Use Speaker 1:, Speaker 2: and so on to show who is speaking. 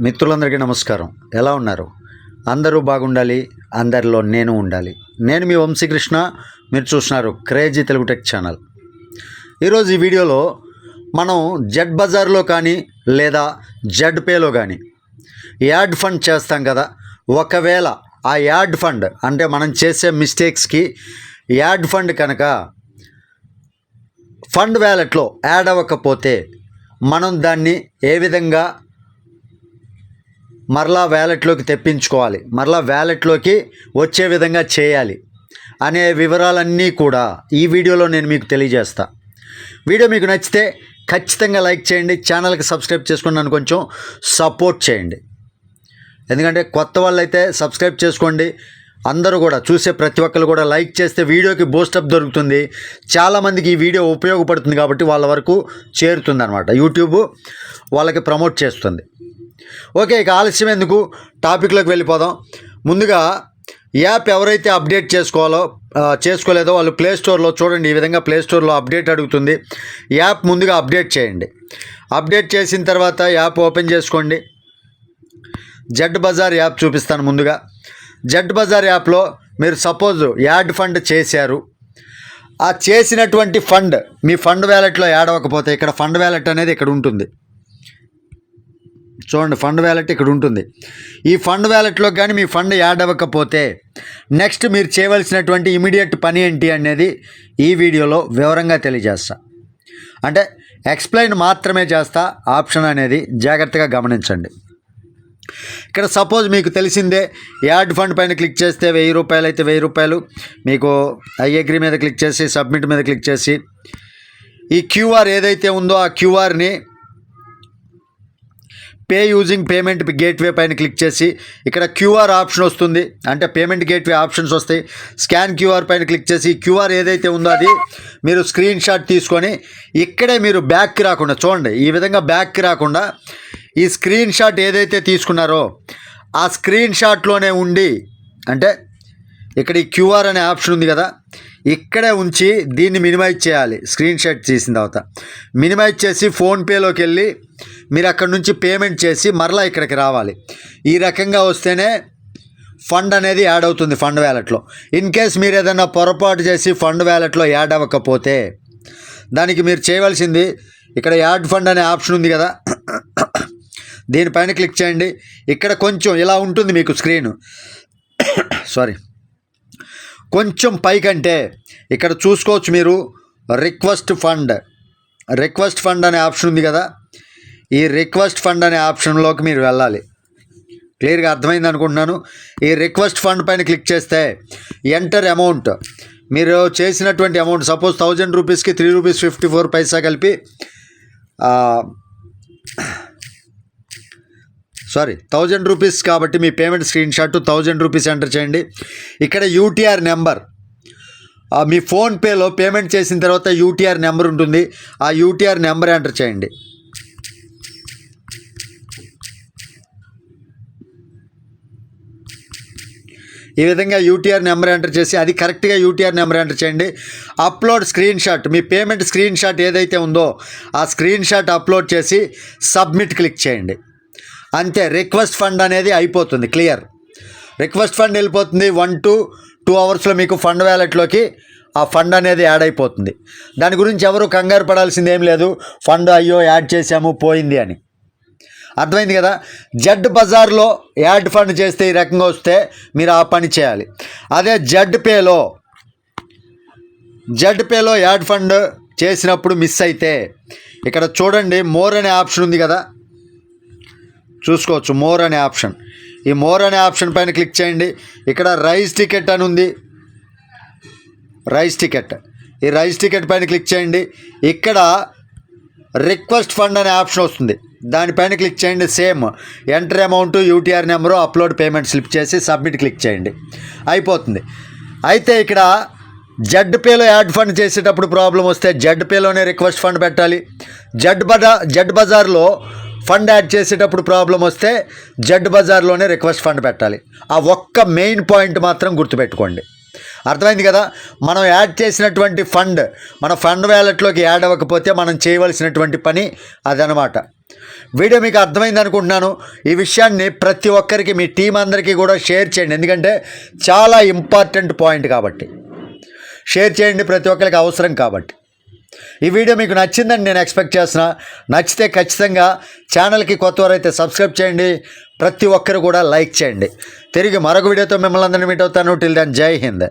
Speaker 1: మిత్రులందరికీ నమస్కారం. ఎలా ఉన్నారు? అందరూ బాగుండాలి, అందరిలో నేను ఉండాలి. నేను మీ వంశీకృష్ణ. మీరు చూస్తున్నారు క్రేజీ తెలుగు టెక్ ఛానల్. ఈరోజు ఈ వీడియోలో మనం జెడ్ బజార్లో కానీ లేదా జెడ్ పేలో కానీ యాడ్ ఫండ్ చేస్తాం కదా. ఒకవేళ ఆ యాడ్ ఫండ్ అంటే మనం చేసే మిస్టేక్స్కి యాడ్ ఫండ్ కనుక ఫండ్ వ్యాలెట్లో యాడ్ అవ్వకపోతే మనం దాన్ని ఏ విధంగా మరలా వ్యాలెట్లోకి తెప్పించుకోవాలి, మరలా వ్యాలెట్లోకి వచ్చే విధంగా చేయాలి అనే వివరాలన్నీ కూడా ఈ వీడియోలో నేను మీకు తెలియజేస్తా. వీడియో మీకు నచ్చితే ఖచ్చితంగా లైక్ చేయండి, ఛానల్కి సబ్స్క్రైబ్ చేసుకుని నన్ను కొంచెం సపోర్ట్ చేయండి. ఎందుకంటే కొత్త వాళ్ళైతే సబ్స్క్రైబ్ చేసుకోండి. అందరూ కూడా చూసే ప్రతి ఒక్కరు కూడా లైక్ చేస్తే వీడియోకి బూస్టప్ దొరుకుతుంది. చాలామందికి ఈ వీడియో ఉపయోగపడుతుంది కాబట్టి వాళ్ళ వరకు చేరుతుంది అనమాట. యూట్యూబ్ వాళ్ళకి ప్రమోట్ చేస్తుంది. ఓకే, ఇక ఆలస్యం ఎందుకు, టాపిక్లోకి వెళ్ళిపోదాం. ముందుగా యాప్ ఎవరైతే అప్డేట్ చేసుకోలేదో వాళ్ళు ప్లేస్టోర్లో చూడండి. ఈ విధంగా ప్లేస్టోర్లో అప్డేట్ అడుగుతుంది. యాప్ ముందుగా అప్డేట్ చేయండి. అప్డేట్ చేసిన తర్వాత యాప్ ఓపెన్ చేసుకోండి. జెడ్ బజార్ యాప్ చూపిస్తాను. ముందుగా జెడ్ బజార్ యాప్లో మీరు సపోజ్ యాడ్ ఫండ్ చేశారు. ఆ చేసినటువంటి ఫండ్ మీ ఫండ్ వ్యాలెట్లో యాడ్ అవ్వకపోతే ఇక్కడ ఫండ్ వ్యాలెట్ అనేది ఇక్కడ ఉంటుంది. చూడండి, ఫండ్ వ్యాలెట్ ఇక్కడ ఉంటుంది. ఈ ఫండ్ వ్యాలెట్లో కానీ మీ ఫండ్ యాడ్ అవ్వకపోతే నెక్స్ట్ మీరు చేయవలసినటువంటి ఇమీడియట్ పని ఏంటి అనేది ఈ వీడియోలో వివరంగా తెలియజేస్తా. అంటే ఎక్స్ప్లెయిన్ మాత్రమే చేస్తా, ఆప్షన్ అనేది జాగ్రత్తగా గమనించండి. ఇక్కడ సపోజ్ మీకు తెలిసిందే, యాడ్ ఫండ్ పైన క్లిక్ చేస్తే 1000 రూపాయలు అయితే 1000 రూపాయలు మీకు ఐ అగ్రీ మీద క్లిక్ చేసి సబ్మిట్ మీద క్లిక్ చేసి ఈ క్యూఆర్ ఏదైతే ఉందో ఆ క్యూఆర్ని పే యూజింగ్ పేమెంట్ గేట్వే పైన క్లిక్ చేసి ఇక్కడ క్యూఆర్ ఆప్షన్ వస్తుంది. అంటే పేమెంట్ గేట్వే ఆప్షన్స్ వస్తాయి. స్కాన్ క్యూఆర్ పైన క్లిక్ చేసి క్యూఆర్ ఏదైతే ఉందో అది మీరు స్క్రీన్ షాట్ తీసుకొని ఇక్కడే మీరు బ్యాక్కి రాకుండా చూడండి, ఈ విధంగా బ్యాక్కి రాకుండా ఈ స్క్రీన్ షాట్ ఏదైతే తీసుకున్నారో ఆ స్క్రీన్ షాట్లోనే ఉండి, అంటే ఇక్కడ ఈ క్యూఆర్ అనే ఆప్షన్ ఉంది కదా, ఇక్కడే ఉంచి దీన్ని మినిమైజ్ చేయాలి. స్క్రీన్ షాట్ తీసిన తర్వాత మినిమైజ్ చేసి ఫోన్పేలోకి వెళ్ళి మీరు అక్కడ నుంచి పేమెంట్ చేసి మరలా ఇక్కడికి రావాలి. ఈ రకంగా వస్తేనే ఫండ్ అనేది యాడ్ అవుతుంది ఫండ్ వ్యాలెట్లో. ఇన్ కేస్ మీరు ఏదైనా పొరపాటు చేసి ఫండ్ వ్యాలెట్లో యాడ్ అవ్వకపోతే దానికి మీరు చేయవలసింది, ఇక్కడ యాడ్ ఫండ్ అనే ఆప్షన్ ఉంది కదా, దీనిపైన క్లిక్ చేయండి. ఇక్కడ కొంచెం ఇలా ఉంటుంది మీకు స్క్రీను. కొంచెం పైకంటే ఇక్కడ చూసుకోవచ్చు మీరు రిక్వెస్ట్ ఫండ్ అనే ఆప్షన్ ఉంది కదా, ఈ రిక్వెస్ట్ ఫండ్ అనే ఆప్షన్లోకి మీరు వెళ్ళాలి. క్లియర్గా అర్థమైంది అనుకుంటున్నాను. ఈ రిక్వెస్ట్ ఫండ్ పైన క్లిక్ చేస్తే ఎంటర్ అమౌంట్, మీరు చేసినటువంటి అమౌంట్ సపోజ్ 1000 రూపీస్కి 3 రూపీస్ 54 పైసా కలిపి 1000 రూపీస్ కాబట్టి మీ payment screen shot 1000 rupees enter చేయండి. ఇక్కడ యూటీఆర్ నెంబర్, మీ ఫోన్పేలో పేమెంట్ చేసిన తర్వాత యూటీఆర్ నెంబర్ ఉంటుంది, ఆ యూటీఆర్ నెంబర్ ఎంటర్ చేయండి. ఈ విధంగా యూటీఆర్ నెంబర్ ఎంటర్ చేసి అది కరెక్ట్గా యూటీఆర్ నెంబర్ ఎంటర్ చేయండి. అప్లోడ్ స్క్రీన్ షాట్, మీ పేమెంట్ స్క్రీన్ షాట్ ఏదైతే ఉందో ఆ స్క్రీన్ షాట్ అప్లోడ్ చేసి సబ్మిట్ క్లిక్ చేయండి. అంతే, రిక్వెస్ట్ ఫండ్ అనేది అయిపోతుంది. క్లియర్, రిక్వెస్ట్ ఫండ్ వెళ్ళిపోతుంది. 1 to 2 అవర్స్లో మీకు ఫండ్ వ్యాలెట్లోకి ఆ ఫండ్ అనేది యాడ్ అయిపోతుంది. దాని గురించి ఎవరు కంగారు పడాల్సింది ఏం లేదు, ఫండ్ అయ్యో యాడ్ చేసాము పోయింది అని. అర్థమైంది కదా. జెడ్ బజార్లో యాడ్ ఫండ్ చేస్తే ఈ రకంగా వస్తే మీరు ఆ పని చేయాలి. అదే జెడ్ పేలో యాడ్ ఫండ్ చేసినప్పుడు మిస్ అయితే ఇక్కడ చూడండి మోర్ అనే ఆప్షన్ ఉంది కదా, చూసుకోవచ్చు మోర్ అనే ఆప్షన్. ఈ మోర్ అనే ఆప్షన్ పైన క్లిక్ చేయండి. ఇక్కడ రైజ్ టికెట్ అని ఉంది, ఈ రైజ్ టికెట్ పైన క్లిక్ చేయండి. ఇక్కడ రిక్వెస్ట్ ఫండ్ అనే ఆప్షన్ వస్తుంది, దానిపైన క్లిక్ చేయండి. Same enter amount, UTR number, upload payment slip చేసి సబ్మిట్ క్లిక్ చేయండి, అయిపోతుంది. అయితే ఇక్కడ జెడ్ పేలో యాడ్ ఫండ్ చేసేటప్పుడు ప్రాబ్లం వస్తే జెడ్ పేలోనే రిక్వెస్ట్ ఫండ్ పెట్టాలి. జెడ్ బజార్లో ఫండ్ యాడ్ చేసేటప్పుడు ప్రాబ్లం వస్తే జెడ్ బజార్లోనే రిక్వెస్ట్ ఫండ్ పెట్టాలి. ఆ ఒక్క మెయిన్ పాయింట్ మాత్రం గుర్తుపెట్టుకోండి. అర్థమైంది కదా. మనం యాడ్ చేసినటువంటి ఫండ్ మన ఫండ్ వ్యాలెట్లోకి యాడ్ అవ్వకపోతే మనం చేయవలసినటువంటి పని అదనమాట. వీడియో మీకు అర్థమైంది అనుకుంటున్నాను. ఈ విషయాన్ని ప్రతి ఒక్కరికి మీ టీం అందరికీ కూడా షేర్ చేయండి, ఎందుకంటే చాలా ఇంపార్టెంట్ పాయింట్ కాబట్టి. షేర్ చేయండి, ప్రతి ఒక్కరికి అవసరం కాబట్టి. ఈ వీడియో మీకు నచ్చిందని నేను ఎక్స్పెక్ట్ చేస్తున్నా. నచ్చితే ఖచ్చితంగా ఛానల్కి కొత్తవారైతే సబ్స్క్రైబ్ చేయండి, ప్రతి ఒక్కరు కూడా లైక్ చేయండి. తిరిగి మరొక వీడియోతో మిమ్మల్ని అందరినీ మీట్ అవుతాను. టిల్ దెన్ జై హింద్.